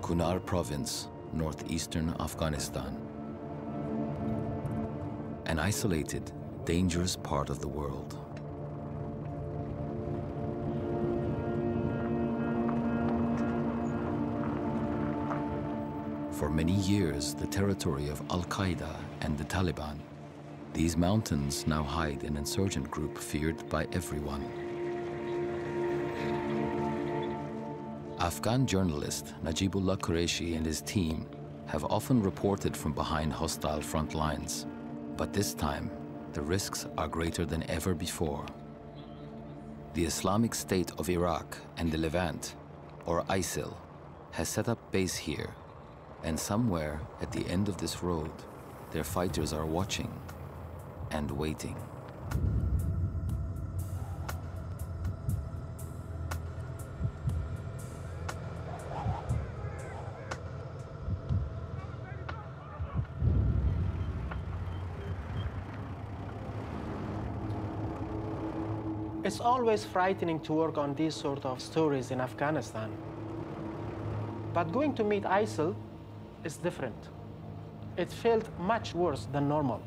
Kunar province, northeastern Afghanistan. An isolated, dangerous part of the world. For many years, the territory of Al-Qaeda and the Taliban, these mountains now hide an insurgent group feared by everyone. Afghan journalist Najibullah Qureshi and his team have often reported from behind hostile front lines, but this time, the risks are greater than ever before. The Islamic State of Iraq and the Levant, or ISIL, has set up base here, and somewhere at the end of this road, their fighters are watching and waiting. It's always frightening to work on these sort of stories in Afghanistan. But going to meet ISIL is different. It felt much worse than normal.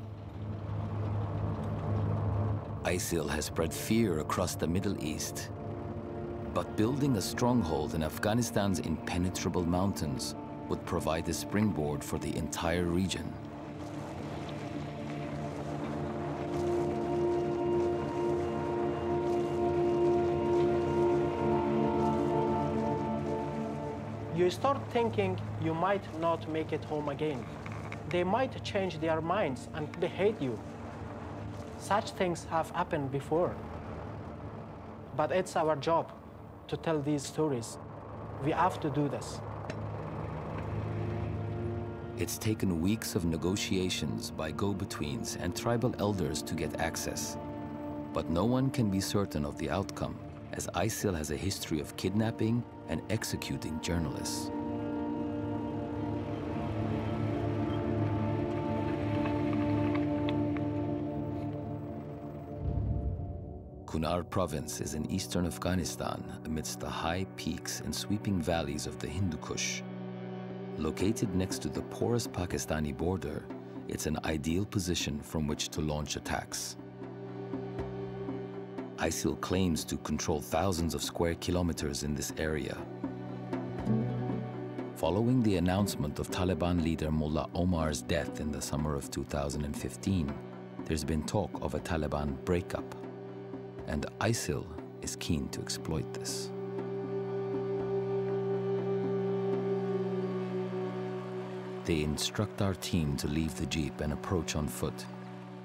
ISIL has spread fear across the Middle East. But building a stronghold in Afghanistan's impenetrable mountains would provide a springboard for the entire region. You start thinking you might not make it home again. They might change their minds and they hate you. Such things have happened before. But it's our job to tell these stories. We have to do this. It's taken weeks of negotiations by go-betweens and tribal elders to get access. But no one can be certain of the outcome, as ISIL has a history of kidnapping and executing journalists. Kunar province is in eastern Afghanistan amidst the high peaks and sweeping valleys of the Hindu Kush. Located next to the porous Pakistani border, it's an ideal position from which to launch attacks. ISIL claims to control thousands of square kilometers in this area. Following the announcement of Taliban leader Mullah Omar's death in the summer of 2015, there's been talk of a Taliban breakup, and ISIL is keen to exploit this. They instruct our team to leave the jeep and approach on foot,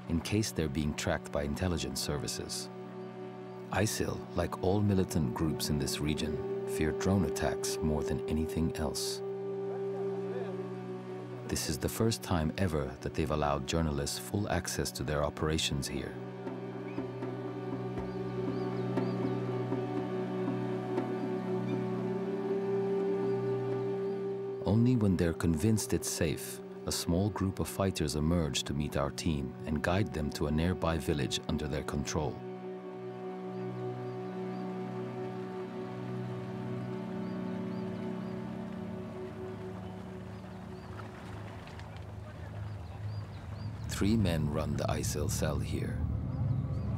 in case they're being tracked by intelligence services. ISIL, like all militant groups in this region, fear drone attacks more than anything else. This is the first time ever that they've allowed journalists full access to their operations here. Only when they're convinced it's safe, a small group of fighters emerge to meet our team and guide them to a nearby village under their control. Three men run the ISIL cell here.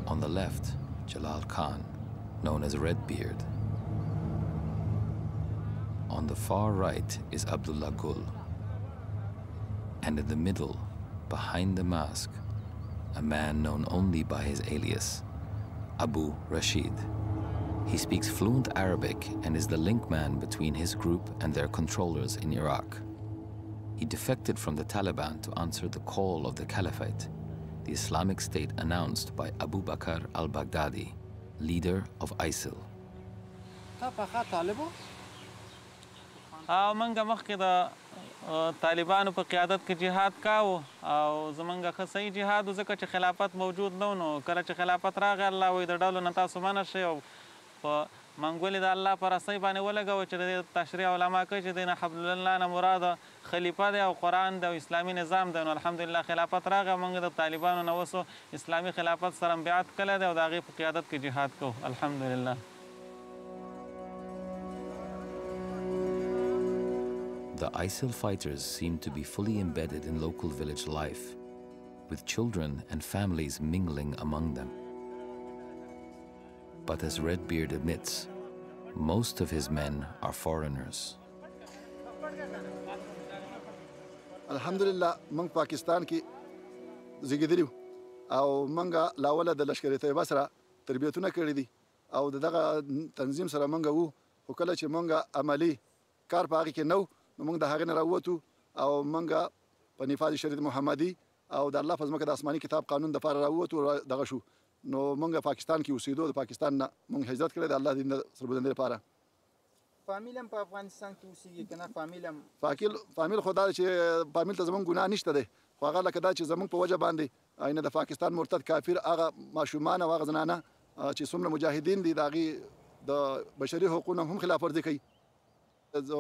On the left, Jalal Khan, known as Redbeard. On the far right is Abdullah Gul. And in the middle, behind the mask, a man known only by his alias, Abu Rashid. He speaks fluent Arabic and is the link man between his group and their controllers in Iraq. He defected from the Taliban to answer the call of the Caliphate, the Islamic State announced by Abu Bakr al-Baghdadi, leader of ISIL. منګه مخکې د طالبانو په قیادت کې جهاد کاوه او زمونږ ښه صحیح جهاد و ځکه چې خلافت موجود نه و نو کله چې خلافت راغی الله وایي د ډلو نه تاسو منع شئ او په منګولې د الله په رسۍ باندې ولګوه چې د تشریع علما کوي چې دی نه حبل الله نه مراد خلیفه دی او قرآن دی او اسلامي نظام دی نو الحمدلله خلافت راغی موږ د طالبانو نه وسو اسلامي خلافت سره بیعت کړی دی او د هغې په قیادت کې جهاد کوو الحمدلله. The ISIL fighters seem to be fully embedded in local village life, with children and families mingling among them. But as Redbeard admits, most of his men are foreigners. Alhamdulillah, mang Pakistan ki zigidiriu. او منګه لاوله د لشکرې طیبه سره تربیتونه کړي دي او دغه تنظیم سره منګه وو خو کله چې منګه عملی کار په هغه کې نو موږ د هغه نه راووتو او منګه په نفاذ شریعت محمدي او د الله په ځمکه د آسماني کتاب قانون د لپاره راووتو دغه شو نو منګه پاکستان کې اوسېدو د پاکستان نه موږ هجرت کړی د الله دین سربلندۍ لپاره فامیلم په افغانستان کې اوسېږي کنه فامیل خدا چې فامیل ته زمونږ ګناه نشته دی خو هغه لکه دا چې زمونږ په وجه باندې اینه د پاکستان مرتد کافر هغه ماشومان او هغه زنانه چې څومره مجاهدین دي د هغې د بشري حقوقو هم خلاف ورزي کوي زه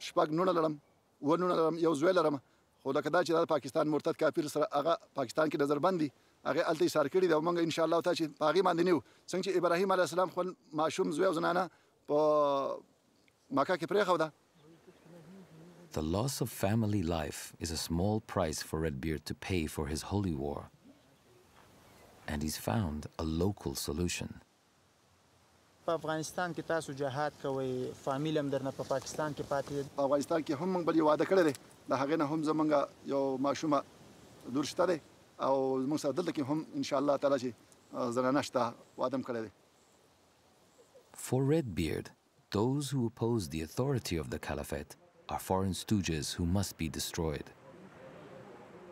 شپږ نونه لرم اووه نونه لرم یو زوی لرم خو لکه دا چې د پاکستان مرتد کافر سره هغه پاکستان کې نظربند دي هغه هلته ایثار کړي دي او موږ انشاءالله ته چې په هغې باندې نه یو څنګه چې ابراهیم علیه السلام خپل ماشوم زوی او زنانه په مکه کې پرېښوده. The loss of family life is a small price for Redbeard to pay for his holy war. And he's found a local solution. په افغانستان کې تاسو جهاد کوئ فامیل هم درنه په پاکستان کې پاتې دي په افغانستان کې هم موږ بل یو واده کړی دی د هغې نه هم زموږ یو ماشومه لور شته دی او زموږ سره دلته کې هم انشاءالله تعالی چې زنانه شته واده هم کړی دی. For Redbeard, those who oppose the authority of the caliphate are foreign stooges who must be destroyed.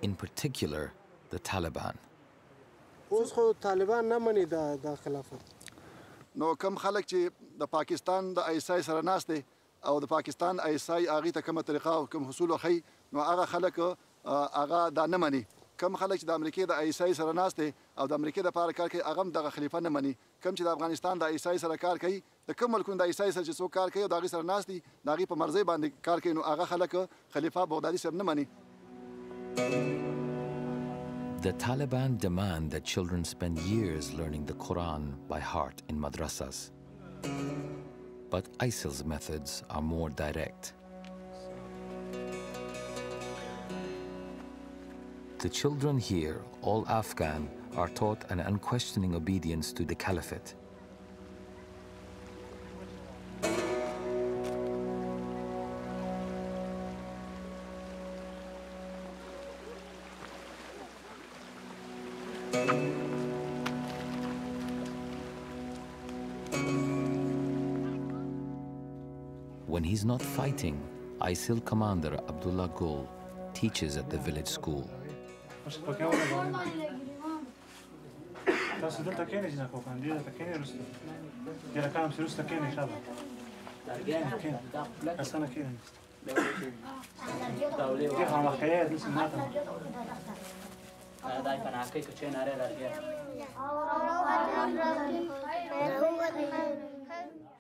In particular, the Taliban. اوس خو طالبان نه مني د خلافت نو کم خلک چې د پاکستان د ISIL سره ناست دي او د پاکستان ISIL هغې ته کومه طریقه او کوم حصول وښیي نو هغه خلک هغه دا نه مني. کم خلک چې د امریکې د ISIL سره ناست دي او د امریکې دپاره کار کوي هغه هم دغه خلیفه نه مني. کم چې د افغانستان د ISIL سره کار کوي د کوم ملکونو د ISIL سره چې څوک کار کوي او د هغې سره ناست دي د هغې په مرضۍ باندې کار کوي نو هغه خلک خلیفه بغدادي صاحب نه مني. The Taliban demand that children spend years learning the Quran by heart in madrasas. But ISIL's methods are more direct. The children here, all Afghan, are taught an unquestioning obedience to the caliphate. When he's not fighting, ISIL commander Abdullah Gul teaches at the village school.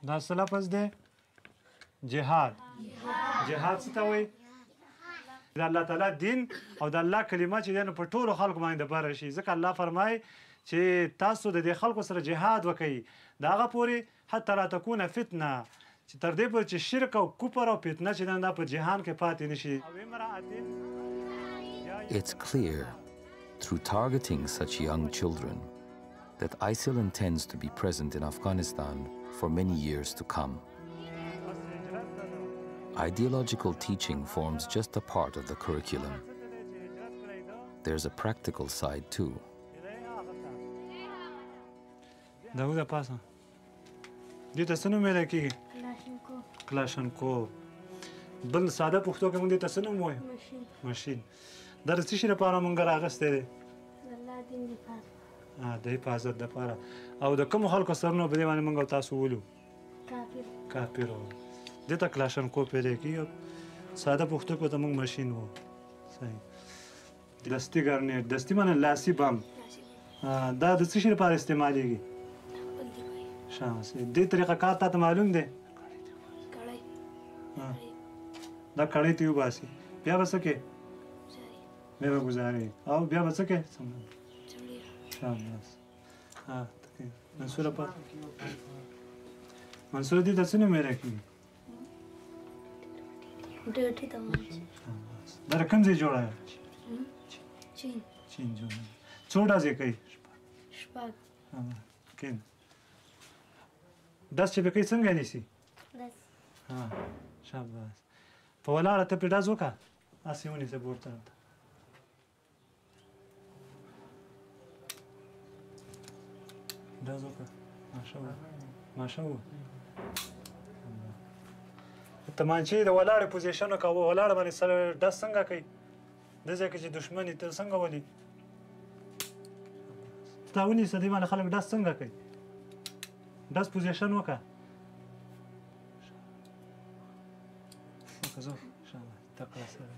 دا څه لفظ دی؟ جهاد. جهاد څه ته وایي؟ د الله تعالی دین او د الله کلمه چې دی نو په ټولو خلکو باندې دپاره شي ځکه الله فرمایي چې تاسو د دې خلکو سره جهاد وکئ د هغه پورې حتی لا تکونه فتنه چې تر دې پورې چې شرک او کفر او فتنه چې دا په جهان کې پاتې نشي. It's clear through targeting such young children that ISIL intends to be present in Afghanistan for many years to come. Ideological teaching forms just a part of the curriculum. There's a practical side too. داوود پاسه دې ته څه نوم ویلی کېږي؟ کلاشنکوف. بل ساده پښتو کې موږ دې ته څه نوم وایو؟ ماشین. دا د څه شي لپاره موږ راغستی دی؟ د حفاظت دپاره. او د کومو خلکو سره نو په دې باندې موږ تاسو ولو؟ کافر وو. دې ته کلاشنکوف ویلی کېږي. ساده پښتو کې ورته موږ ماشین وو. صحیح. دستي ګرنیټ. دستي معنی لاسي بم. دا د څه شي لپاره استعمالیږي؟ دې طریقه کار تا ته معلوم دی؟ دا کړی ته وباسي بیا به څه کوې؟ بیا به ګزارې او بیا به څه کوې؟ منصوره پاته منصوره دې ته څه نوم ویلی کېږي؟ ډېرټي ته وایي. دا د کوم ځای جوړه ده؟ چین. چین جوړه. څو ډزې کوي؟ شپږ. کېنه. ډز چې به کوي څنګه نیسي؟ داسې. شاباس. په ولاړه ته پرې ډز وکړه. هسې ونیسه بور طرف ته. ډز وکړه. ماشه وه. تمانچې د ولاړې پوزیشن وکړه. ولاړه باندې سره ډز څنګه کوي؟ دې ځای کې چې دښمن یې ته څنګه ولي؟ تا ونیسه دې باندې خلک ډز څنګه کوي؟ ډز پوزیشن وکړه. وکړه زه انشاءالله تقړه سره.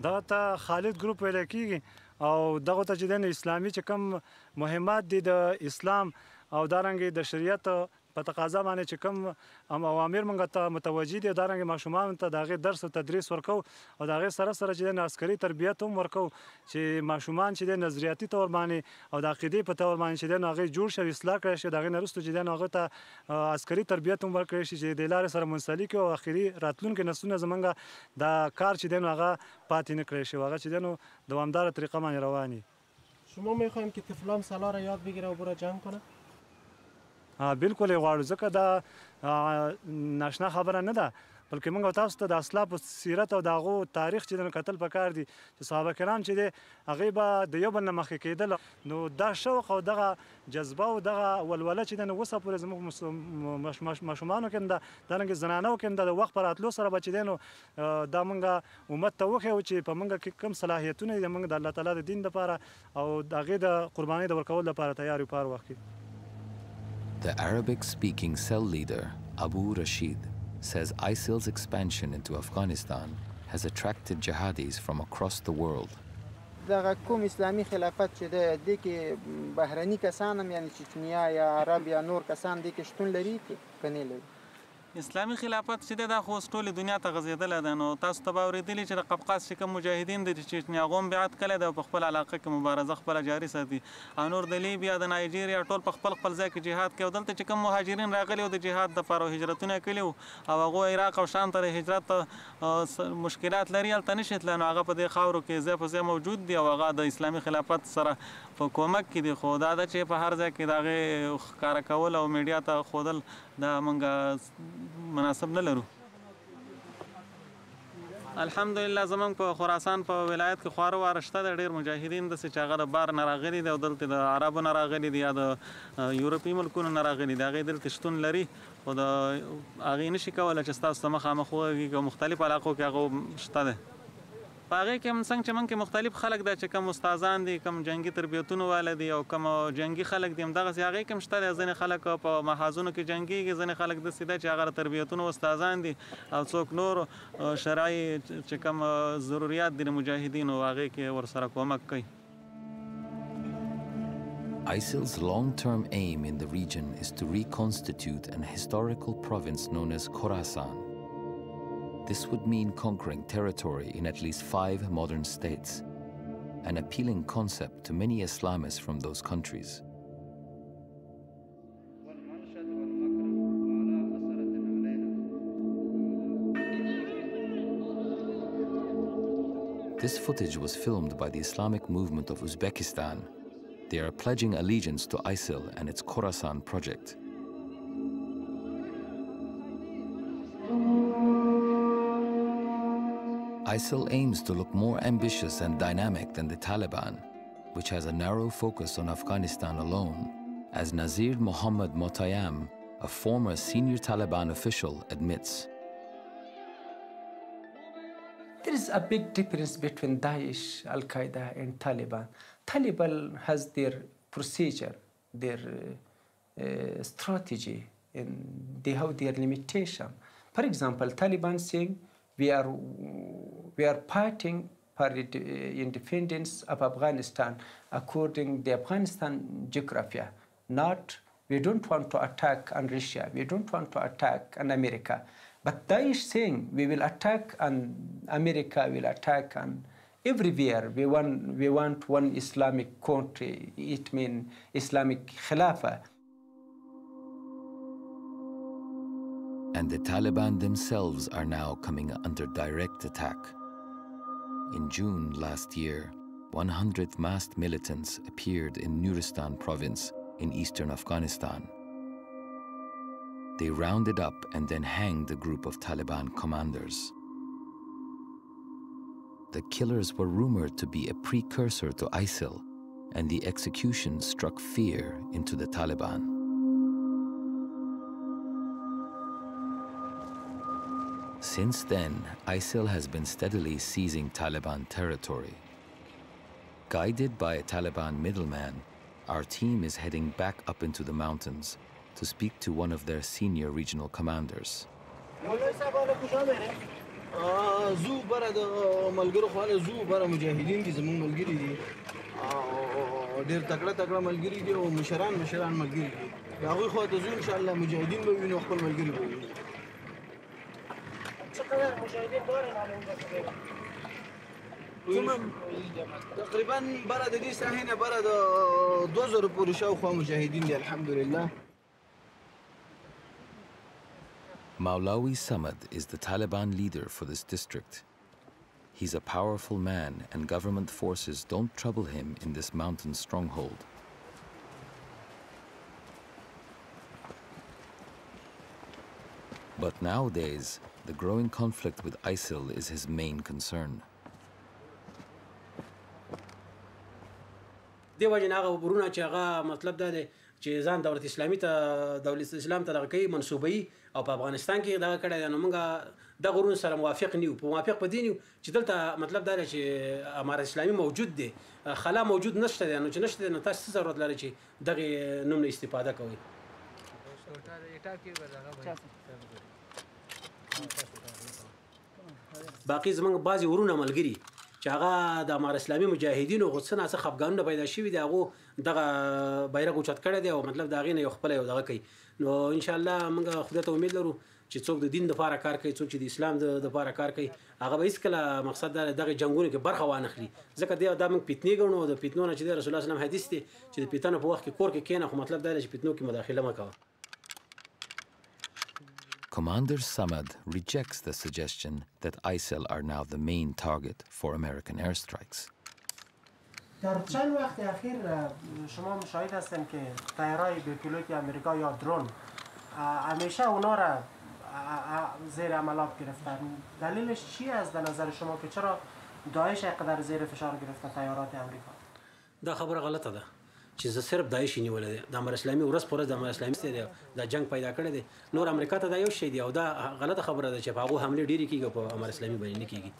دغه ته خالد ګروپ ویل کېږي او دغه ته چې دی اسلامي چې کوم مهمات دي د اسلام او دارنګې د شریعت په تقاضا باندې چې کوم اوامر موږ ته متوجه دي دارنګې ماشومانو ته د هغې درس او تدریس ورکو او د هغې سره سره چې دی عسکري تربیت هم ورکو چې ماشومان چې دی نظریاتي طور باندې او د عقیدې په طور باندې چې دی نو هغې جوړ شي او اصلاح کړی شي د هغې نه وروسته چې دی نو هغه ته عسکري تربیت هم ورکړی شي چې د لارې سره منسلک او اخري راتلونکي نسلونه زموږ دا کار چې دی نو هغه پاتې نه کړی شي هغه چې دی نو دوامداره طریقه باندې روان وي. شما میخوایم که طفلان سالار یاد بگیره و بره جنگ کنه؟ بالکل یې غواړو ځکه دا ناشنا خبره نه ده بلکې موږ تاسو ته د اسلافو سیرت او د هغو تاریخ چې دی نو کتل پکار دي چې صحابه کرام چې دی هغوی به د یو بل نه مخکې کېدل نو دا شوق او دغه جذبه او دغه ولوله چې دی نو اوسه پورې زموږ ماشومانو کې ده دارنګې زنانو کې ده د وخت په راتلو سره به چې دی نو دا موږ امت ته وښیو چې په موږ کې کوم صلاحیتونه دي موږ د الله تعالی د دین دپاره او د هغې د قربانۍ د ورکولو لپاره تیار یو په هر وخت کې. The Arabic-speaking cell leader, Abu Rashid, says ISIL's expansion into Afghanistan has attracted jihadis from across the world. دغه کوم اسلامي خلافت چې دی دې کې بهرني کسان هم یعنې چچنیا یا عرب یا نور کسان دې کې شتون لري که نه لري؟ اسلامي خلافت چې دی دا خو اوس ټولې دنیا ته غځېدلی ده نو تاسو ته به اورېدلي چې د قفقاز چې کوم مجاهدین دي چې هغو هم بیعت کلی دی او په خپل علاقه کې مبارزه خپله جاري ساتي او نور د لیبیا د نایجیریا ټول په خپل ځای کې جهاد کوي او دلته چې کوم مهاجرین راغلي او د جهاد دپاره هجرتونه یې کړي او هغو عراق او شام ته د هجرت مشکلات لري هلته نشي تللی نو هغه په دې خاورو کې ځای په ځای موجود دي او هغه د اسلامي خلافت سره په کومک کې دي خو دا ده چې په هر ځای کې د هغې ښکاره کول او میډیا ته ښودل دا موږ مناسب نه لرو. الحمدلله زمونږ په خراسان په ولایت کې خواره واره شته د ډېر مجاهدین داسې چې هغه د بار نه راغلي دي او دلته د عربو نه راغلي دي یا د یورپي ملکونو نه راغلي دي هغې دلته شتون لري خو د هغې نشي کولی چې ستاسو ته مخامخ وغږېږي او مختلفو علاقو کې هغه شته دی. په هغې کې څنګه چې موږ کې مختلف خلک دی چې کوم استادان دي کوم جنګي تربیتونو والا دي او کوم جنګي خلک دي همدغسې هغې کې هم شته دی ځینې خلک په محاذونو کې جنګېږي ځینې خلک داسې دی چې هغه د تربیتونو استادان دي او څوک نور شرعي چې کوم ضروریات دي د مجاهدینو هغې کې ورسره کومک کوي. ISIL's long-term aim in the region is to reconstitute an historical province known as Khorasan. This would mean conquering territory in at least 5 modern states, an appealing concept to many Islamists from those countries. This footage was filmed by the Islamic movement of Uzbekistan. They are pledging allegiance to ISIL and its Khorasan project. ISIL aims to look more ambitious and dynamic than the Taliban, which has a narrow focus on Afghanistan alone, as Nazir Mohammad Motayyam, a former senior Taliban official, admits. There is a big difference between Daesh, Al-Qaeda and Taliban. Taliban has their procedure, their strategy, and they have their limitation. For example, Taliban saying, we are fighting for the independence of Afghanistan according to the Afghanistan geography, not, we don't want to attack on Russia, we don't want to attack on America. But Daesh saying we will attack on America, will attack on everywhere. We want one Islamic country, it means Islamic Khilafah. And the Taliban themselves are now coming under direct attack. In June last year, 100 masked militants appeared in Nuristan province in eastern Afghanistan. They rounded up and then hanged a group of Taliban commanders. The killers were rumored to be a precursor to ISIL, and the execution struck fear into the Taliban. Since then, ISIL has been steadily seizing Taliban territory. Guided by a Taliban middleman, our team is heading back up into the mountains to speak to one of their senior regional commanders. تقريبا برد دي هنا برد 2000 پورې شاوخوا مجاهدین دي الحمدلله. Maulawi Samad is the Taliban leader for this district. He's a powerful man, and government forces don't trouble him in this mountain stronghold. But nowadays, the growing conflict with ISIL is his main concern. دی وجه هغه ورونه چې هغه مطلب دا دی چې ځان دولت اسلامي ته دولت اسلام ته دغه کوي منسوبوي او په افغانستان کې دغه کړی دی. نو موږ دغه ورونو سره موافق نه یو. په موافق په دې نه یو چې دلته مطلب دا دی چې امارت اسلامي موجود دی، خلا موجود نشته دی. نو چې نشته دی نو تاسو څه ضرورت لري چې دغه نوم نه استفاده کوئ. باقي زموږ بعضې ورونه ملګري چې هغه د امارت اسلامي مجاهدینو غوڅه نه څه خفګانونه پیدا شوي دي، هغو دغه بیرغ اوچت کړی دی او مطلب د هغې نه یو خپله یو دغه کوي. نو انشاءالله موږ خدای ته امید لرو چې څوک د دین دپاره کار کوي، څوک چې د اسلام دپاره کار کوي، هغه به هېڅکله مقصد دا دغې جنګونو کې برخه وانخلي. ځکه دا موږ فتنې ګڼو. د فتنو نه چې دی رسول الله صلی الله علیه وسلم حدیث دی چې د فتنو په وخت کې کور کې کښېنه، خو مطلب دا دی چې فتنو کې مداخله مه کوه. Commander Samad rejects the suggestion that ISIL are now the main target for American airstrikes. در چند وقت اخیر شما مشاهد هستن که طیارهای به پیلوت امریکا یا درون همیشه اونا را زیر عملیات گرفتن. دلیلش چی است در نظر شما که چرا داعش اینقدر زیر فشار گرفتن طیارات امریکا؟ دا خبره غلطه ده چې زه صرف داعش نیولې دی. د امارت اسلامي ورځ په ورځ د امارت اسلامي دی دا جنگ پیدا کړی دی. نور امریکا ته دا یو شی دی او دا غلطه خبره ده چې په هغو حملې ډېرې کېږي او په امارت اسلامي باندې نه کېږي.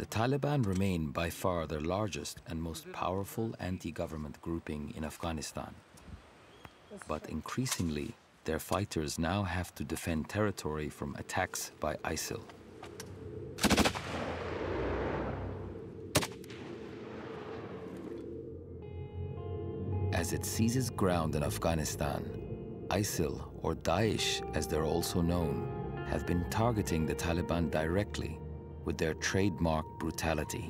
The Taliban remain by far the largest and most powerful anti-government grouping in Afghanistan. But increasingly, their fighters now have to defend territory from attacks by ISIL. As it seizes ground in Afghanistan, ISIL, or Daesh as they're also known, have been targeting the Taliban directly with their trademark brutality.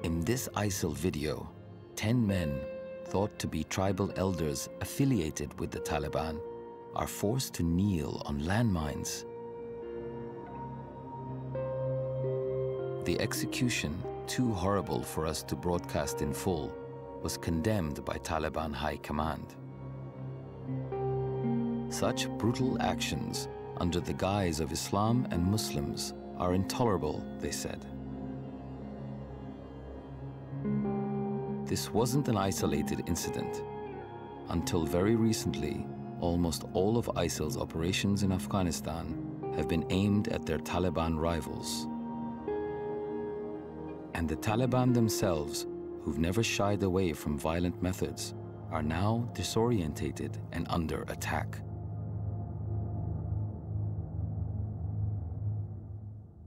In this ISIL video, 10 men, thought to be tribal elders affiliated with the Taliban, are forced to kneel on landmines. The execution, too horrible for us to broadcast in full, was condemned by Taliban High Command. Such brutal actions under the guise of Islam and Muslims are intolerable, they said. This wasn't an isolated incident. Until very recently, almost all of ISIL's operations in Afghanistan have been aimed at their Taliban rivals. And the Taliban themselves, who've never shied away from violent methods, are now disorientated and under attack.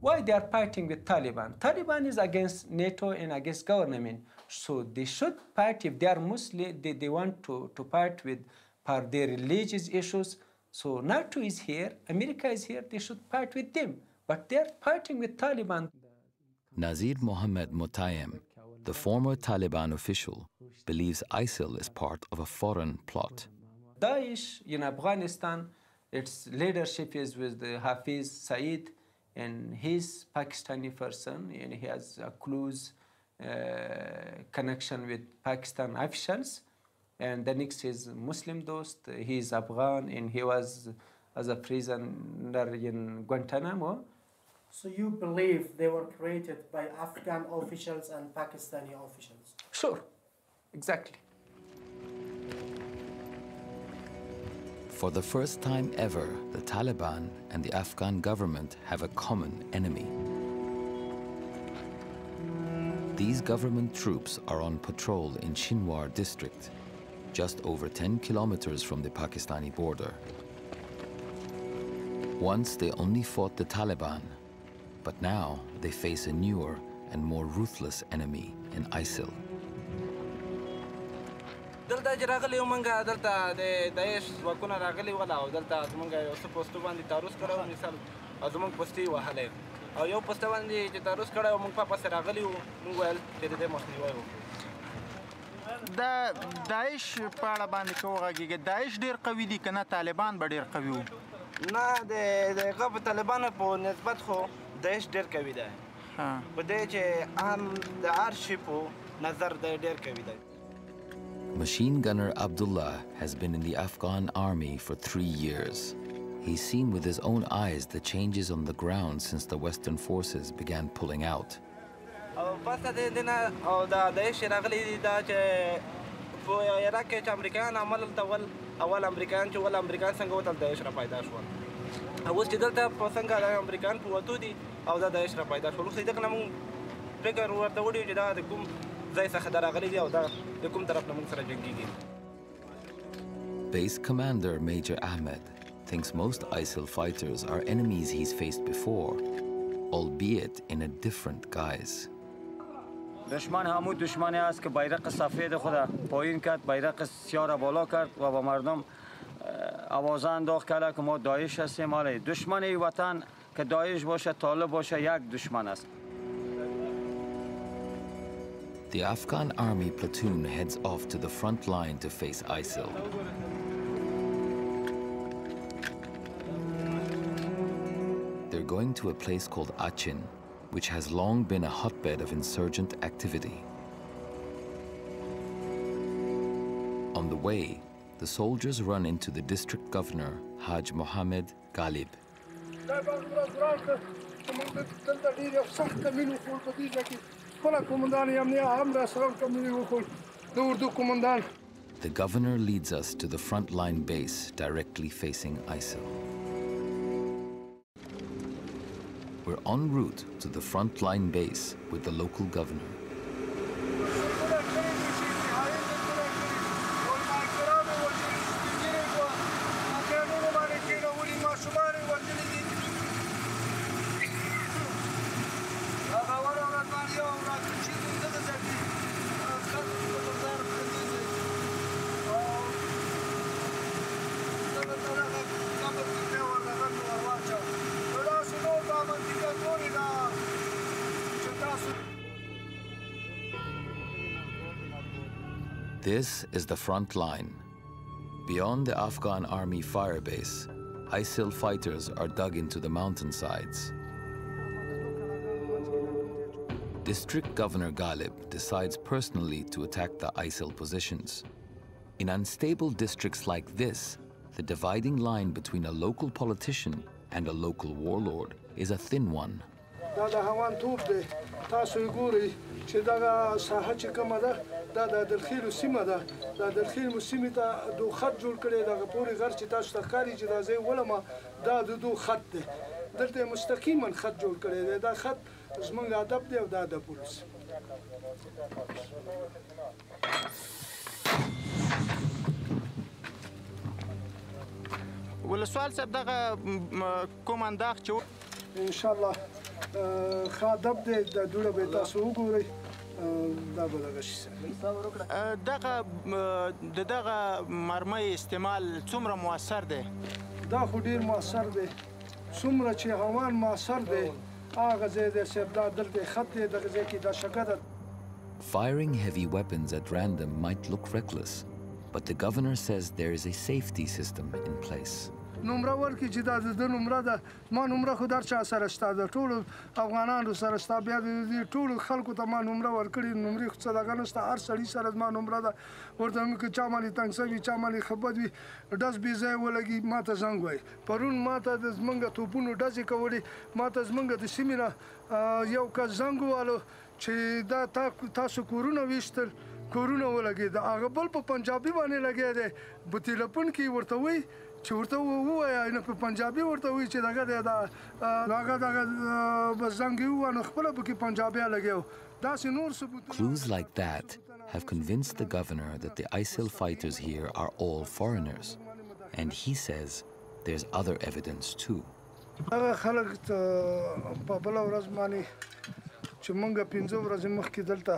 Why why they are fighting with Taliban? Taliban is against NATO and against government. So they should fight, if they are Muslim, they want to fight with for their religious issues. So NATO is here, America is here, they should fight with them. But they are fighting with Taliban. Nazir Mohammed Mutayem, the former Taliban official, believes ISIL is part of a foreign plot. Daesh in Afghanistan, its leadership is with Hafiz Saeed, and he's Pakistani person, and he has a close connection with Pakistan officials. And the next is Muslim Dost, he's Afghan, and he was as a prisoner in Guantanamo. So you believe they were created by Afghan officials and Pakistani officials? Sure, exactly. For the first time ever, the Taliban and the Afghan government have a common enemy. These government troops are on patrol in Shinwar district, just over 10 kilometers from the Pakistani border. Once they only fought the Taliban, but now they face a newer and more ruthless enemy in ISIL. دلته چې راغلی یو موږ دلته د داعش ځواکونه راغلي ول او دلته زموږ یو څه پوسټو باندې تعرض کړی و مثال او زموږ پوسټې یې وهلی او یو پوسټه باندې چې تعرض کړی و موږ په پسې راغلي وو موږ ویل چې د دې مخنیوی وکړو. د داعش په اړه باندې که وغږېږې داعش ډېر قوي دي که نه طالبان به ډېر قوي وو؟ نه د هغه په طالبانو په نسبت خو داعش ډېر قوي دی په دې چې عام د هر شي په نظر دی ډېر قوي دی. Machine gunner Abdullah has been in the Afghan army for 3 years. He's seen with his own eyes the changes on the ground since the Western forces began pulling out. Base commander Major Ahmed thinks most ISIL fighters are enemies he's faced before, albeit in a different guise. دشمن همون دشمنی است که بیرق سفید خود پایین کرد، بیرق سیاه را بالا کرد و با مردم آوازه انداخت کرد که ما داعش هستیم. حالا دشمن این وطن که داعش باشه طالب باشه یک دشمن است. The Afghan army platoon heads off to the front line to face ISIL. They're going to a place called Achin, which has long been a hotbed of insurgent activity. On the way, the soldiers run into the district governor, Haj Mohammed Ghalib. The governor leads us to the frontline base directly facing ISIL. We're en route to the frontline base with the local governor. This is the front line. Beyond the Afghan army firebase, ISIL fighters are dug into the mountainsides. District Governor Ghalib decides personally to attack the ISIL positions. In unstable districts like this, the dividing line between a local politician and a local warlord is a thin one. ولسوال صاحب دغه کوم انداخ چې ان شاء الله خادب دی د دوړه به تاسو وګورئ دا به دغه شي دغه مرمۍ استعمال څومره مؤثر دی دا خو ډیر مؤثر دی څومره چې هوان مؤثر دی هغه ځای دی چې دا دلته خط دی دغه ځای کې دا شګه ده. Firing heavy weapons at random might look reckless, but the governor says there is a safety system in place. نمره ورکړي چې دا د نمره ده ما نمره خو در چا سره شته د ټولو افغانانو سره شته بیا د ټولو خلکو ته ما نمره ورکړي نمرې خو څه دغه نشته هر سړي سره ما نمره ده ورته وایم که چا باندې تنګ شوي چا باندې ښه بد وي ډز بې ځایه ولګي ما ته زنګ وایي پرون ما ته د زمونږ توپونو ډزې کولې ما ته زمونږ د سیمې نه یو کس زنګ ووالو چې دا تاسو کورونه ویشتل کورونه ولګېد هغه بل په پنجابي باندې لګیا دی په تلیفون کې ورته وایي چې ورته ووایه نه په پنجابي ورته وایي چې دغه دی دا هغه دغه بس زنګ یې ووایه نو خپله پکې پنجابی لګیا و داسې نور ثبوتونه. Clues like that have convinced the governor that the ISIL fighters here are all foreigners, and he says there's other evidence too. هغه خلک په بله ورځ باندې چې موږ 5 ورځې مخکې دلته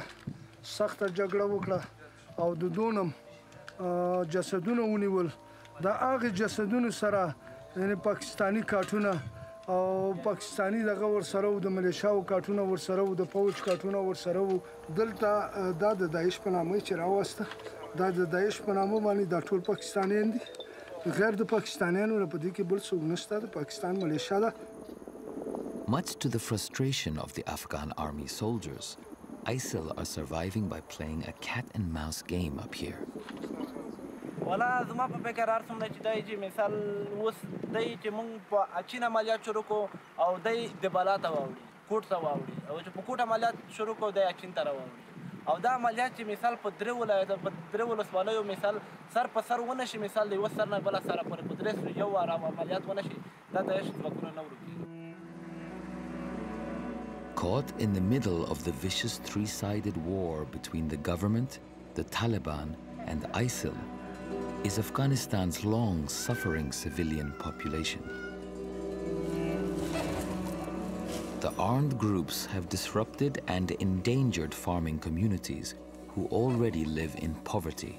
سخته جګړه وکړه او د دونم جسدونه ونیول دا هغه جسدونو سره یعنی پاکستانی کارتونه او پاکستانی دغه ورسره و د ملیشاو کارتونه ورسره و د فوج کارتونه ورسره و دلته دا د داعش په نامه چې راوسته دا د داعش په نامه باندې دا ټول پاکستانیان دي غیر د پاکستانیانو نه په دې کې بل څوک نشته د پاکستان ملیشا ده. Much to the frustration of the Afghan army soldiers, ISIL are surviving by playing a cat-and-mouse game up here. ولا زما په فکر ارسم دی چې دی چې مثال اوس دی چې موږ په اچین عملیات شروع کړو او دی د بالا ته واوړي کوټ ته واوړي او چې په کوټ عملیات شروع کړو دی اچین ته راواوړي او دا عملیات چې مثال په درې ولسوالیو مثال سر په سر ونه شي مثال د یوه سر نه بله سره پورې په درې یو وار عملیات ونه شي دا د ځواکونه نه ورکېږي. Caught in the middle of the vicious three-sided war between the government, the Taliban, and ISIL is Afghanistan's long-suffering civilian population. The armed groups have disrupted and endangered farming communities who already live in poverty.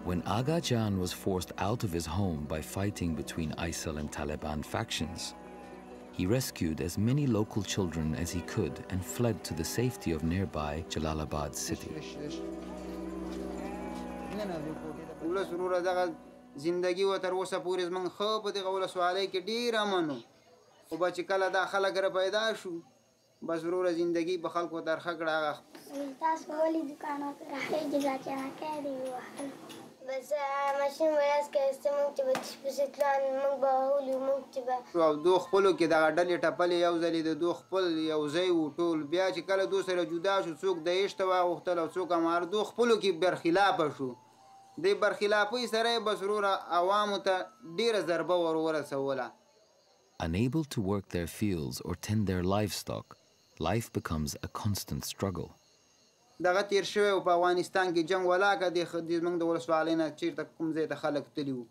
When Aga Jan was forced out of his home by fighting between ISIL and Taliban factions, he rescued as many local children as he could and fled to the safety of nearby Jalalabad city. زندگی و تر اوسه پورې زمونږ ښه په دغه ولسوالۍ کې ډېر امن و خو به چې کله دا خلک را پیدا شو بس وروره زندگی به خلکو ترخه کړه هغه تاسو ولې دوکانو ته راغلئ چې دا چانکۍ دې ووهل بس ماشین ویاس که موږ چې به تشپسې تلان موږ به وهلو موږ چې به او دو خپلو کې دغه ډلې ټپلې یو ځلې د دو خپل یو ځای و ټول بیا چې کله دو سره جدا شو څوک داعش ته واغوښتل او څوک همار دو خپلو کې برخلافه شو د برخلافۍ سره یې بس وروره عوامو ته ډېره ضربه ورسوله. Unable to work their fields or tend their livestock, life becomes a constant struggle. دغه تیر شوی او په افغانستان کې جنګ ولاکه د زموږ د ولسوالۍ نه چېرته کوم ځای ته خلک تلي وو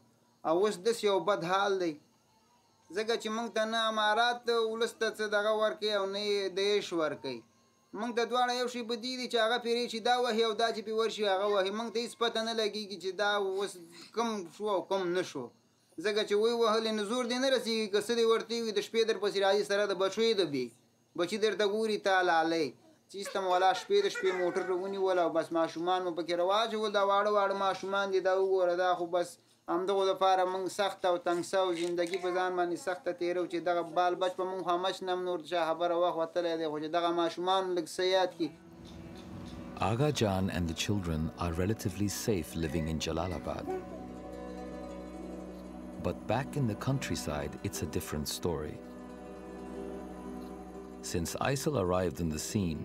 او اوس داسې یو بد حال دی ځکه چې موږ ته نه امارات ولس ته څه دغه ورکوي او نه یې داعش ورکوي موږ ته دواړه یو شی په دې دي چې هغه پیرې چې دا وهي او دا چې پې ورشي هغه وهي موږ ته هېڅ پته نه لګېږي چې دا اوس کوم شو او کوم نه شو ځکه چې وی وهلې نو زور دې نه رسېږي که څه دې ورته وي د شپې درپسې راځي سره د بچو یې دبي بچي درته ګوري تا لالی چې ایسته ولا شپې د شپې موټر ونیول او بس ماشومان مو پکې رواچول دا واړه واړه ماشومان دي دا وګوره دا خو بس همدغو دپاره موږ سخته او تنګ سوو زندګي په ځان باندې سخته تېرو چې دغه بال بچ په موږ همچ نه نور چا خبره وخت وتلی دی خو چې دغه ماشومان لږ څه یاد کړي. Aga Jan and the children are relatively safe living in Jalalabad. But back in the countryside, it's a different story. Since ISIL arrived on the scene,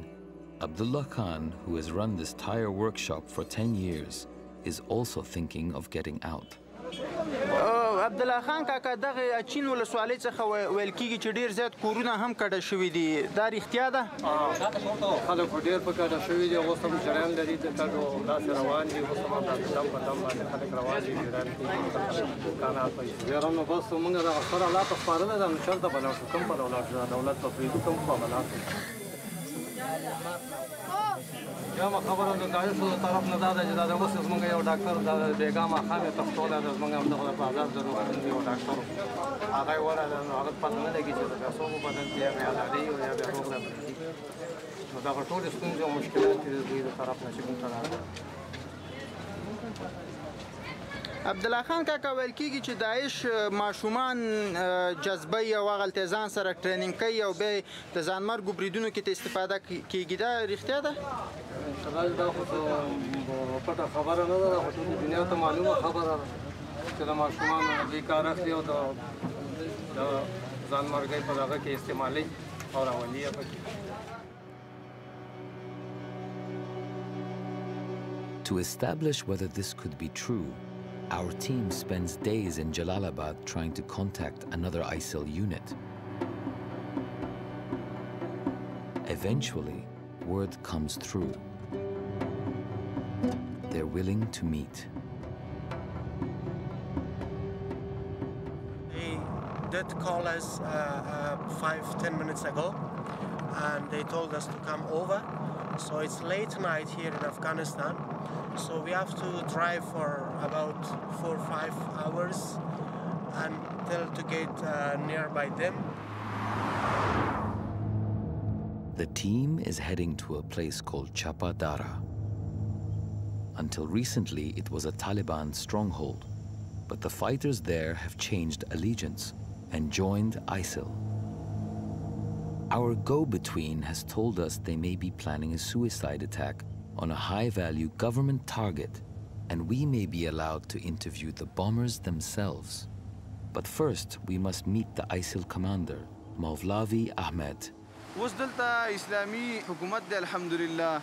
Abdullah Khan, who has run this tire workshop for 10 years, is also thinking of getting out. عبدالله خان کاکا دغه چین ولسوالۍ څخه ویل کېږي چې ډېر زیات کورونه هم کډه شوي دي دا رښتیا ده خلک خو ډېر په کډه شوي دي اوس هم جریان لري د کډو داسې روان دي اوس هم داسې دم په دم باندې خلک روان دي جریان کېږي دوکانات پیسې بیا نو بس موږ دغه ښه حالات سپارلی ده نو چلته به لاړ شو کوم په ولاړ شو دولت به پرېږدو کوم خوا به لاړ شو یوه خبره د داعشو طرف نه دا ده چې دا د اوس زموږ یو ډاکټر د بېګا ماښام یې تښتولی ده زموږ همدغه د بازار د روغتون یو ډاکټر هغه یې ورغلی نو هغه پته نه لګي چې د پیسو په بدل کې یا بیا علاجوي یا بیا روغ راځي نو دغه ټولې ستونزې او مشکلات دي د دوی د طرف نه چې موږ ته راغلي عبدالله خان کاکا ویل کېږي چې داعش ماشومان جذبوي او هغلته ځان سره ټریننګ کوي او بیا د ځانمرګو بریدونو کې ته استفاده کېږي دا رښتیا ده دا خو پټه خبره نه ده خو ټولې دنیا ته معلومه خبره ده چې د ماشومانو بېکار اخلي او د ځانمرګۍ په دغه کې استعمالوي او راولي یې پکې To establish whether this could be true, our team spends days in Jalalabad trying to contact another ISIL unit. Eventually, word comes through. They're willing to meet. They did call us 5-10 minutes ago, and they told us to come over. So it's late night here in Afghanistan. So we have to drive for about 4 or 5 hours until to get nearby them. The team is heading to a place called Chapadara. Until recently, it was a Taliban stronghold, but the fighters there have changed allegiance and joined ISIL. Our go-between has told us they may be planning a suicide attack on a high-value government target, and we may be allowed to interview the bombers themselves. But first, we must meet the ISIL commander, Mawlavi Ahmed. اوس دلته اسلامي حکومت دی الحمدلله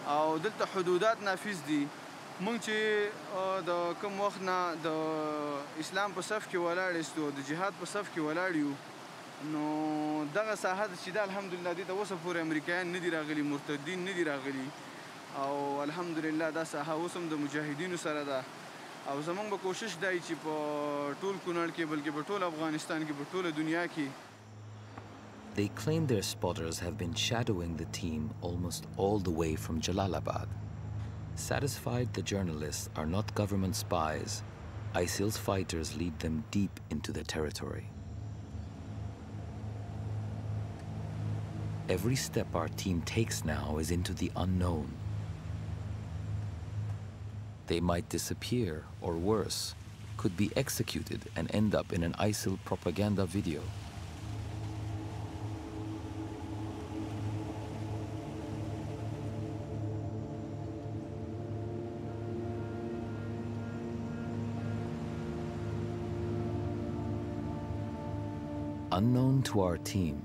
او دلته حدودات نافذ دي مونږ چې د کوم وخت نه د اسلام په صف کې ولاړ یو د جهاد په صف کې ولاړ یو نو دغه ساحه چې دا الحمدلله دې ته اوسه پورې امریکایان نه دي راغلي مرتدین نه دي راغلي او الحمدلله دا ساحه اوس هم د مجاهدینو سره ده او زمونږ به کوشش دی چې په ټول کونړ کې بلکې په ټول افغانستان کې په ټوله دنیا کې They claim their spotters have been shadowing the team almost all the way from Jalalabad. Satisfied the journalists are not government spies, ISIL's fighters lead them deep into the territory. Every step our team takes now is into the unknown. They might disappear, or worse, could be executed and end up in an ISIL propaganda video. Unknown to our team,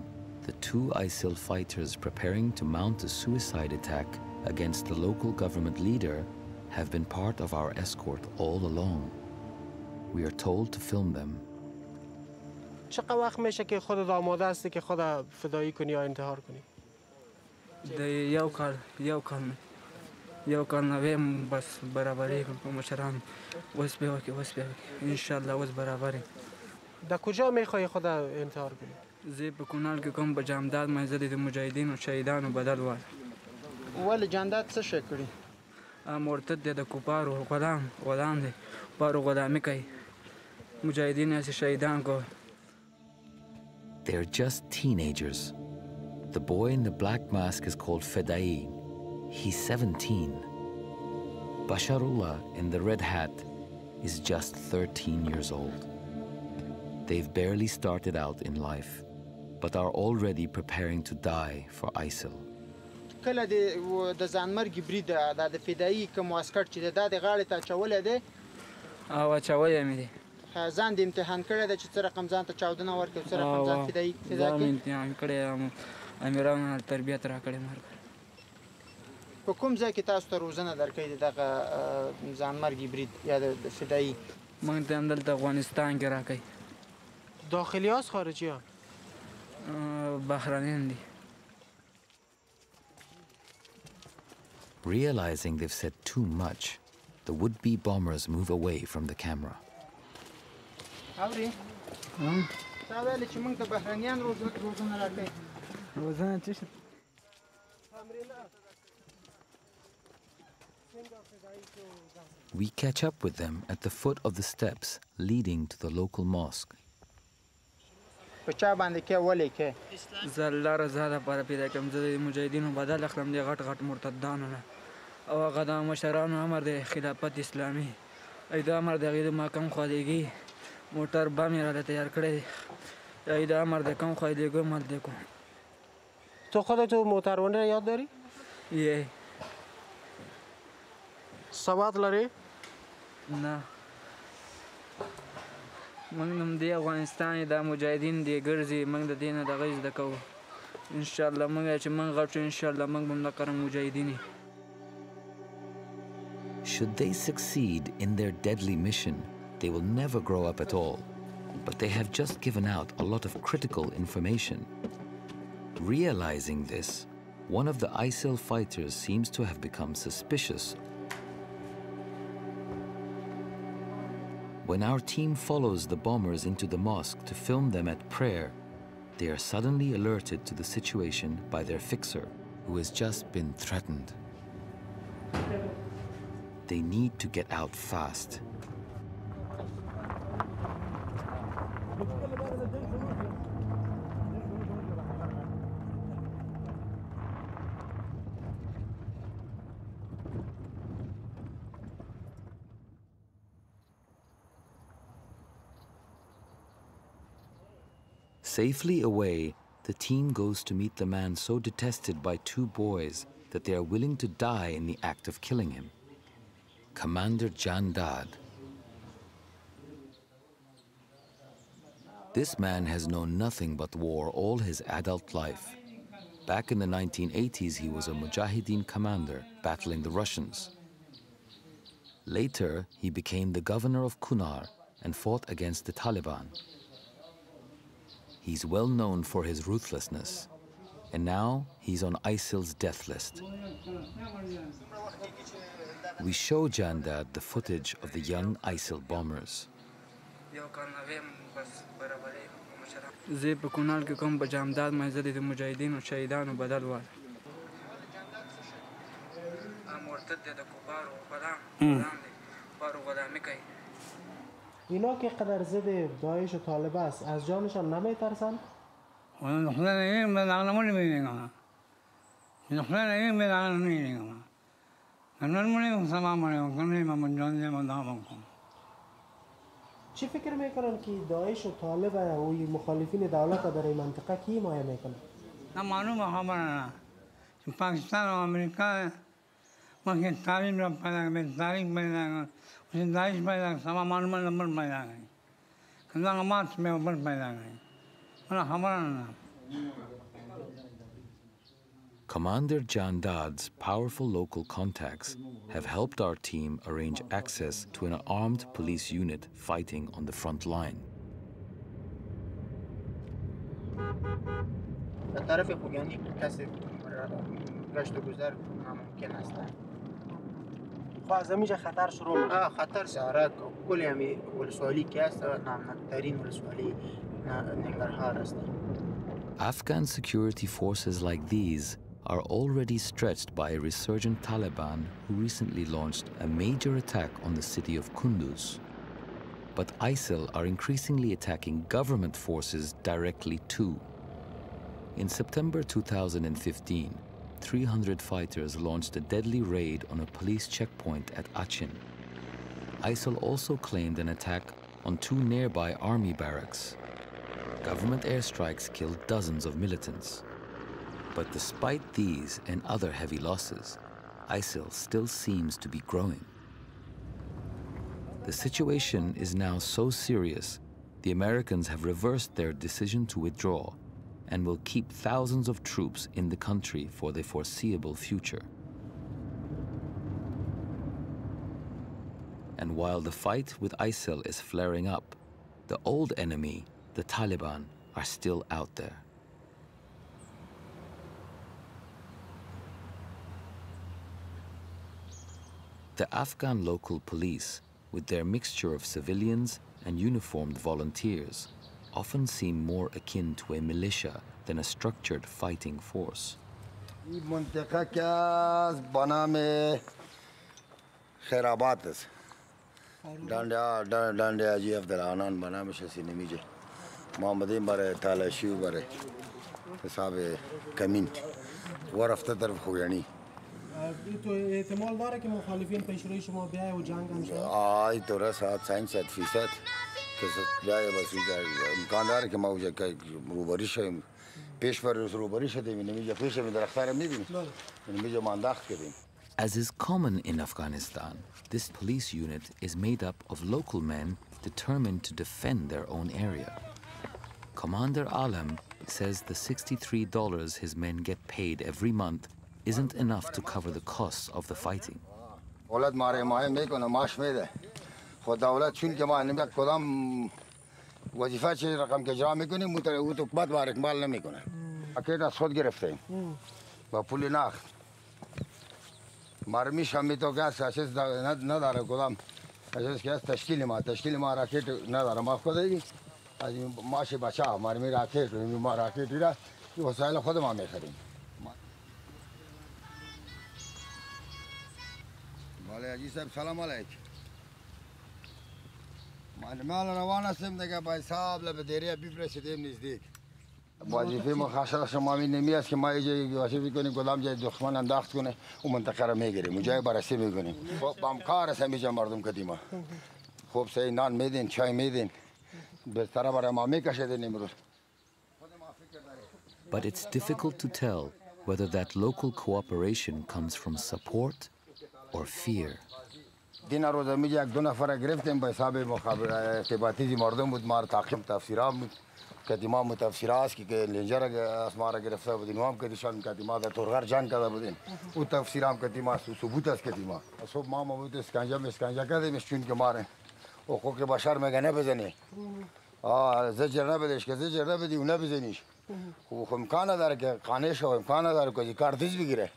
the two ISIL fighters preparing to mount a suicide attack against the local government leader have been part of our escort all along. We are told to film them. چقدر وقت میشه که خودت آماده هستی که خود فدایی کنی یا انتحار کنی؟ یو کال نویم بس برابری کنم با مشران وز بیوکی انشالله وز برابری در کجا میخوای خود انتحار کنی؟ زی په کونړ کې کوم په جامداد مې د مجاهدینو شهیدانو بدل وای ولې جانداد څه شي کړی مرتد دی د کوپارو غلام دی پارو غلامي کوي مجاهدین یې شهیدان کو They're just teenagers. The boy in the black mask is called Fedai. He's 17. Basharullah in the red hat is just 13 years old. They've barely started out in life, but are already preparing to die for ISIL. کله د ځانمرګي برید د فدایي کوم عسكر چې د غاړې ته چولې ده او چولې مې دي ځان د امتحان کړی د چې رقم ځان ته چاودنه ورکړي چې رقم ځان فدایي ځان امتحان کړی امیران تربیت را کړی مرګ په کوم ځای کې تاسو ته روزنه درکې دغه ځانمرګي برید یا د فدایي موږ ته همدلته افغانستان کې راکوي. داخلي هاست خارجي ها؟ بهرنیان دي. Realizing they've said too much, the would-be bombers move away from the camera. اوري تا ویل چې موږ ته بهرنیان روزنه راکوي. روزنه څه شي؟ We catch up with them at the foot of the steps leading to the local mosque. په چا باندې کې ولې کې؟ زه الله رضا لپاره پیدا کوم. زه د مجاهدینو بدل اخلم د غټ غټ مرتدانو نه، او هغه د مشرانو امر د خلافت اسلامي ای د امر د هغې د محکم خوالیګي موټر بم یې راته تیار کړی دی. ای د امر د کم خوالیګو عمل دی کوم. تو خودت موتربانی را یاد داری؟ یه. سواد لري؟ نه. موږ هم د افغانستان د مجاهدین دی ګرځي، موږ د دې نه دغه زده کوو. انشاءالله موږ چې موږ غټ شو انشاءالله موږ به هم دقره مجاهدین یو. Should they succeed in their deadly mission, they will never grow up at all. But they have just given out a lot of critical information. Realizing this, one of the ISIL fighters seems to have become suspicious. When our team follows the bombers into the mosque to film them at prayer, they are suddenly alerted to the situation by their fixer, who has just been threatened. They need to get out fast. Safely away, the team goes to meet the man so detested by two boys that they are willing to die in the act of killing him. Commander Jandad. This man has known nothing but war all his adult life. Back in the 1980s, he was a Mujahideen commander battling the Russians. Later, he became the governor of Kunar and fought against the Taliban. He's well known for his ruthlessness, and now he's on ISIL's death list. We show Jandad the footage of the young ISIL bombers. زه په کونړ کې کوم په جامداد منځ د مجاهدینو شهیدانو بدل وال مرتد د کفارو کفارو غلامی کوي. اینا که قدر ضد داعش و طالب است از جانشان نمیترسند؟ چی فکر میکنن که داعش و طالب و مخالفین دولت در این منطقه کی حمایت میکنن؟ نه معلومه خبر نه. پاکستان و امریکا ما تعلیم را تعلیم پیدا کن داعش پیدا سما معلومه نمبر پیدا کن کنه مات میں نمبر پیدا کن ولا خبر نه. Commander Jandad's powerful local contacts have helped our team arrange access to an armed police unit fighting on the front line. طرف خوگانی کسی گشت و گذر ناممکن است. از اینجا خطر شروع میشه. خطر سارا کلی همی ولسوالی که است نامناکترین ولسوالی ننگرهار است. Afghan security forces like these are already stretched by a resurgent Taliban who recently launched a major attack on the city of Kunduz. But ISIL are increasingly attacking government forces directly too. In September 2015, 300 fighters launched a deadly raid on a police checkpoint at Achin. ISIL also claimed an attack on 2 nearby army barracks. Government airstrikes killed dozens of militants. But despite these and other heavy losses, ISIL still seems to be growing. The situation is now so serious, the Americans have reversed their decision to withdraw and will keep thousands of troops in the country for the foreseeable future. And while the fight with ISIL is flaring up, the old enemy, the Taliban, are still out there. The Afghan local police, with their mixture of civilians and uniformed volunteers, often seem more akin to a militia than a structured fighting force. احتمال داره که مخالفین پیشروی شما بیای و جنگ هم شد؟ آی درست 100% که بیای بس امکان داره که ما اوجا روبری شیم پیش بر روبری شدیم نمیجا پیش می درختار میبینیم نمیجا مانداخت کردیم. As is common in Afghanistan, this police unit is made up of local men determined to defend their own area. Commander Alam says the $63 his men get paid every month isn't enough to cover the costs of the fighting. اولاد ماره ماهی میکنه ماش میده خود دولت چون که ما نمیاد کدام وظیفه چه رقم که اجرا میکنیم او تو بعد بار اکمال نمیکنه اکید از خود گرفتیم با پول نخت مرمیش هم میتو که اساس نداره کدام اساس که تشکیل ما راکت نداره ما خودی از ماش بچا مرمی راکت ما راکت را وسایل خود ما میخریم. علی صاحب سلام علیکم. من روان هستم دیگه با حساب لبدیری بفرستیم نزدیک. وظیفه مخاصه شما نمیاد که ما اینجا وظیفه کنیم کدام جای دشمن انداخت کنه و منطقه را میگیریم و جای بررسی میکنیم. با کار است اینجا مردم قدیما. خوب سه نان میدین چای میدین بهتره برای ما میکشیدین امروز. But it's difficult to tell whether that local cooperation comes from support or fear. دین روز میگه یک دو نفر گرفتیم به حساب مخابره ارتباطی مردم بود ما تحقیق تفسیرات بود کدیما متفسیرات که لنجر اسمار گرفته بودیم هم کدیشان کدیما در تورغر جنگ کرده بودیم او تفسیرام کدیما ثبوت است کدیما صبح ما بود اسکنجا کردیم چون که ماره حقوق بشر میگه نبزنی زجر نبدیش که زجر نبدی و نبزنیش خب امکان نداره که قانش و امکان نداره که کار دیز بگیره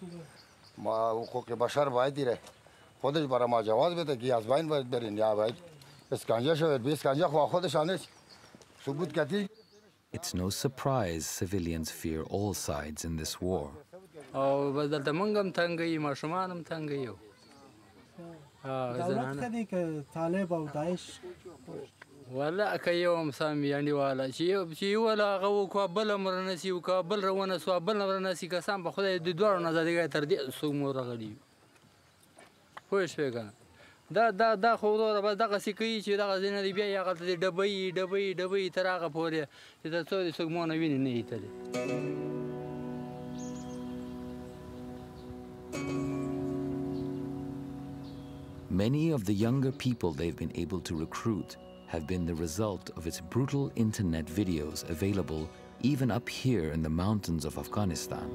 ما حقوق بشر باید دیره خودش برای ما جواز بده که از بین باید برین یا باید اسکنجا شود به اسکنجا خودش آنش ثبوت کردی. It's no surprise civilians fear all sides in this war. او بدلته منګم تنګي ماشومانم تنګي دولت کدی که طالب او داعش ولا كيوم سامي يعني ولا شيء ولا غو قبل مرنسي وقبل رونا سو قبل مرنسي كسام بخدای د دوړو نه زديګه تر دې سو مور غړي خو شپه دا خو ورو بس دغه سکی چې دغه زینه دی بیا یا غلط دی ډبې تر هغه پورې چې د څو د سګمونه ویني نه ایتلې. Many of the younger people they've been able to recruit have been the result of its brutal internet videos available even up here in the mountains of Afghanistan.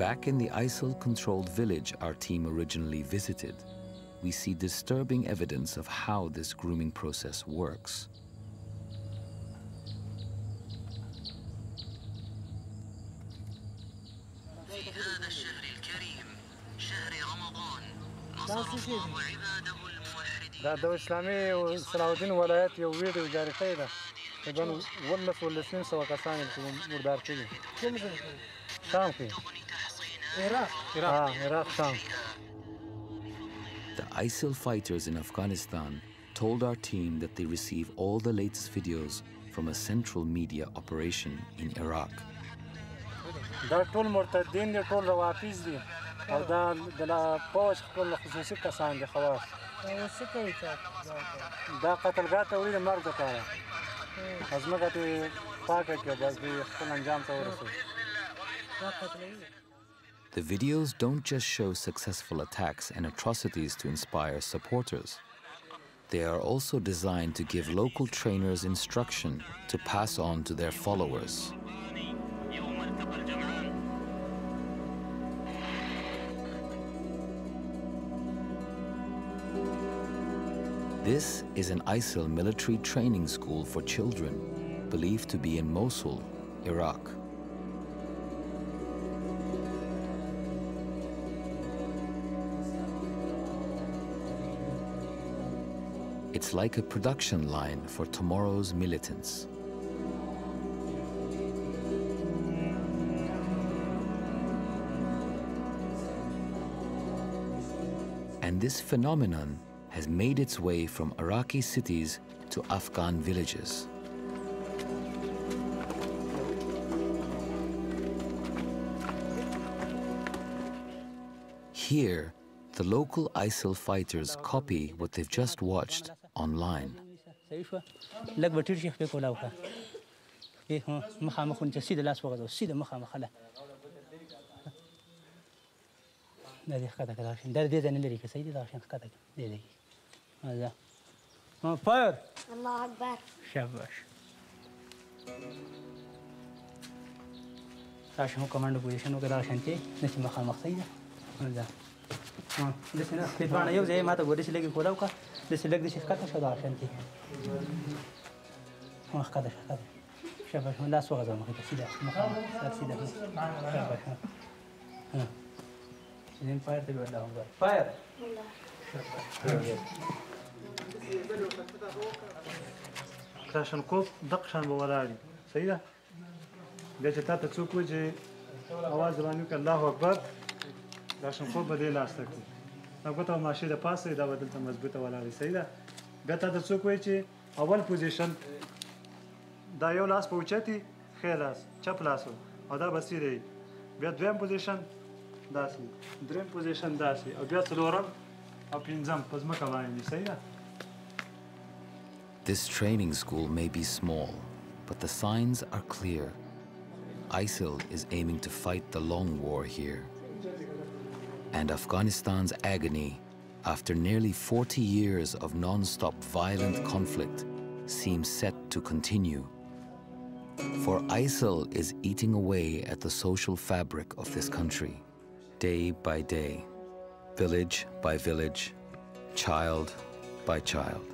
Back in the ISIL-controlled village our team originally visited, we see disturbing evidence of how this grooming process works. دا د اسلامي صلاح الدین ولایت یو ویډیو جاری کړی ده تقریبا 1900 کسان چې مردار کړي کوم ځای شام کې عراق شام. The ISIL fighters in Afghanistan told our team that they receive all the latest videos from a central media operation in Iraq. دا ټول مرتدین دي ټول روافض دي او دا د پوج خپل خصوصي کسان دي خواص دا قتلګاه ته وړي د مرګ لپاره ازمکه ته پاکه کې بس د خپل انجام ته ورسوي. The videos don't just show successful attacks and atrocities to inspire supporters. They are also designed to give local trainers instruction to pass on to their followers. This is an ISIL military training school for children, believed to be in Mosul, Iraq. It's like a production line for tomorrow's militants. And this phenomenon has made its way from Iraqi cities to Afghan villages. Here, the local ISIL fighters copy what they've just watched online. Fire! Allah Akbar. Shabash. Rashan command position of Rashan, Nissima Hamaxida. Listen up, Pitwana, you say, Mata, what is like Kodaka? This is like this is Katasha Shanti. Oh, Katasha. Shabash, and that's what I'm going to see that. Shabash. Then fire the bird down. Fire! کلاشنکوف دق شان به ولاړ صحیح ده بیا چې تا ته څوک وایي چې اواز باندې وکړه الله اکبر کلاشنکوف به دې لاس ته کړي دا ګوته ماشي د پاسه دا به دلته مضبوطه ولاړې صحیح ده بیا تا ته څوک وایي چې اول پوزیشن دا یو لاس په اوچتي ښی لاس چپ لاس او دا به سیده وي بیا دویم پوزیشن داسې دریم پوزیشن داسې او بیا څلورم او پنځم په ځمکه باندې صحیح ده. This training school may be small, but the signs are clear. ISIL is aiming to fight the long war here. And Afghanistan's agony, after nearly 40 years of non-stop violent conflict, seems set to continue. For ISIL is eating away at the social fabric of this country, day by day, village by village, child by child.